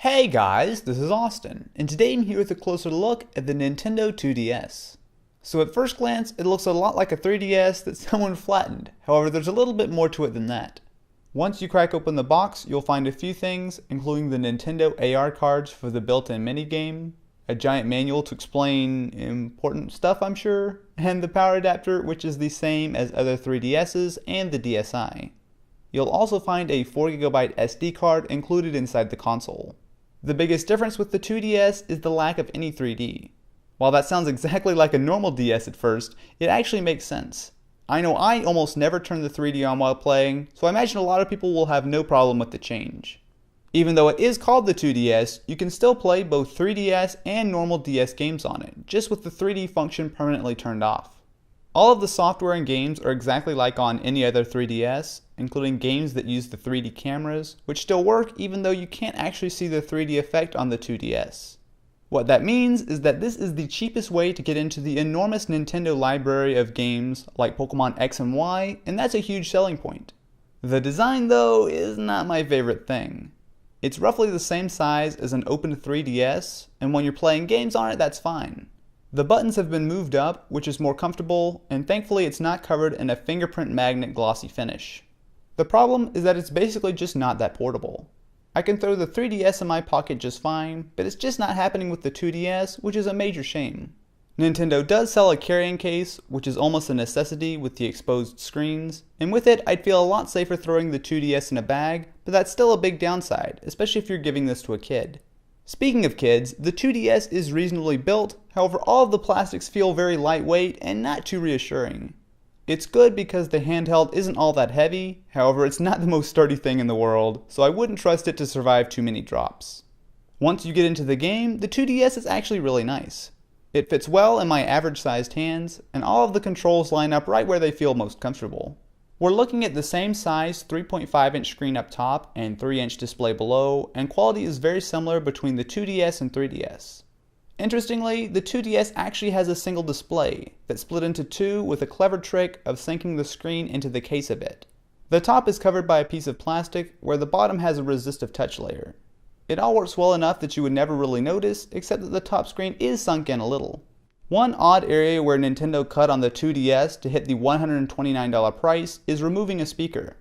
Hey guys, this is Austin, and today I'm here with a closer look at the Nintendo 2DS. So at first glance, it looks a lot like a 3DS that someone flattened. However, there's a little bit more to it than that. Once you crack open the box, you'll find a few things, including the Nintendo AR cards for the built-in minigame, a giant manual to explain important stuff I'm sure, and the power adapter, which is the same as other 3DSs and the DSi. You'll also find a 4GB SD card included inside the console. The biggest difference with the 2DS is the lack of any 3D. While that sounds exactly like a normal DS at first, it actually makes sense. I know I almost never turn the 3D on while playing, so I imagine a lot of people will have no problem with the change. Even though it is called the 2DS, you can still play both 3DS and normal DS games on it, just with the 3D function permanently turned off. All of the software and games are exactly like on any other 3DS, including games that use the 3D cameras, which still work even though you can't actually see the 3D effect on the 2DS. What that means is that this is the cheapest way to get into the enormous Nintendo library of games like Pokemon X and Y, and that's a huge selling point. The design, though, is not my favorite thing. It's roughly the same size as an open 3DS, and when you're playing games on it, that's fine. The buttons have been moved up, which is more comfortable, and thankfully it's not covered in a fingerprint magnet glossy finish. The problem is that it's basically just not that portable. I can throw the 3DS in my pocket just fine, but it's just not happening with the 2DS, which is a major shame. Nintendo does sell a carrying case, which is almost a necessity with the exposed screens, and with it I'd feel a lot safer throwing the 2DS in a bag, but that's still a big downside, especially if you're giving this to a kid. Speaking of kids, the 2DS is reasonably built, however all of the plastics feel very lightweight and not too reassuring. It's good because the handheld isn't all that heavy, however it's not the most sturdy thing in the world, so I wouldn't trust it to survive too many drops. Once you get into the game, the 2DS is actually really nice. It fits well in my average sized hands, and all of the controls line up right where they feel most comfortable. We're looking at the same size 3.5-inch screen up top and 3-inch display below, and quality is very similar between the 2DS and 3DS. Interestingly, the 2DS actually has a single display that's split into two with a clever trick of sinking the screen into the case a bit. The top is covered by a piece of plastic where the bottom has a resistive touch layer. It all works well enough that you would never really notice, except that the top screen is sunk in a little. One odd area where Nintendo cut on the 2DS to hit the $129 price is removing a speaker.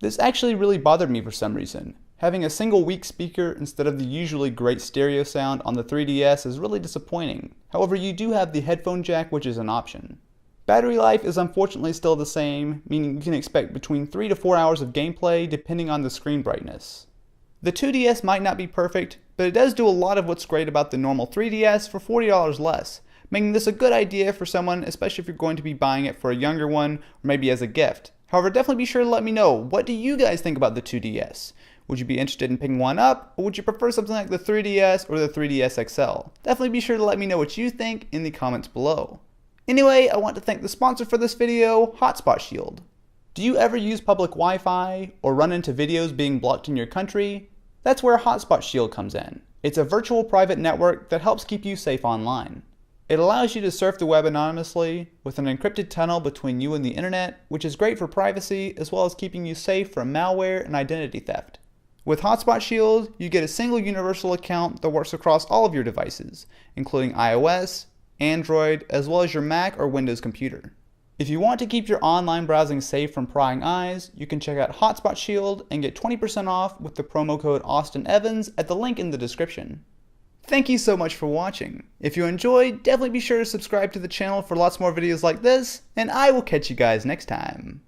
This actually really bothered me for some reason. Having a single weak speaker instead of the usually great stereo sound on the 3DS is really disappointing. However, you do have the headphone jack, which is an option. Battery life is unfortunately still the same, meaning you can expect between 3 to 4 hours of gameplay depending on the screen brightness. The 2DS might not be perfect, but it does do a lot of what's great about the normal 3DS for $40 less, making this a good idea for someone, especially if you're going to be buying it for a younger one or maybe as a gift. However, definitely be sure to let me know, what do you guys think about the 2DS? Would you be interested in picking one up, or would you prefer something like the 3DS or the 3DS XL? Definitely be sure to let me know what you think in the comments below. Anyway, I want to thank the sponsor for this video, Hotspot Shield. Do you ever use public Wi-Fi or run into videos being blocked in your country? That's where Hotspot Shield comes in. It's a virtual private network that helps keep you safe online. It allows you to surf the web anonymously with an encrypted tunnel between you and the internet, which is great for privacy as well as keeping you safe from malware and identity theft. With Hotspot Shield, you get a single universal account that works across all of your devices, including iOS, Android, as well as your Mac or Windows computer. If you want to keep your online browsing safe from prying eyes, you can check out Hotspot Shield and get 20% off with the promo code AustinEvans at the link in the description. Thank you so much for watching. If you enjoyed, definitely be sure to subscribe to the channel for lots more videos like this, and I will catch you guys next time.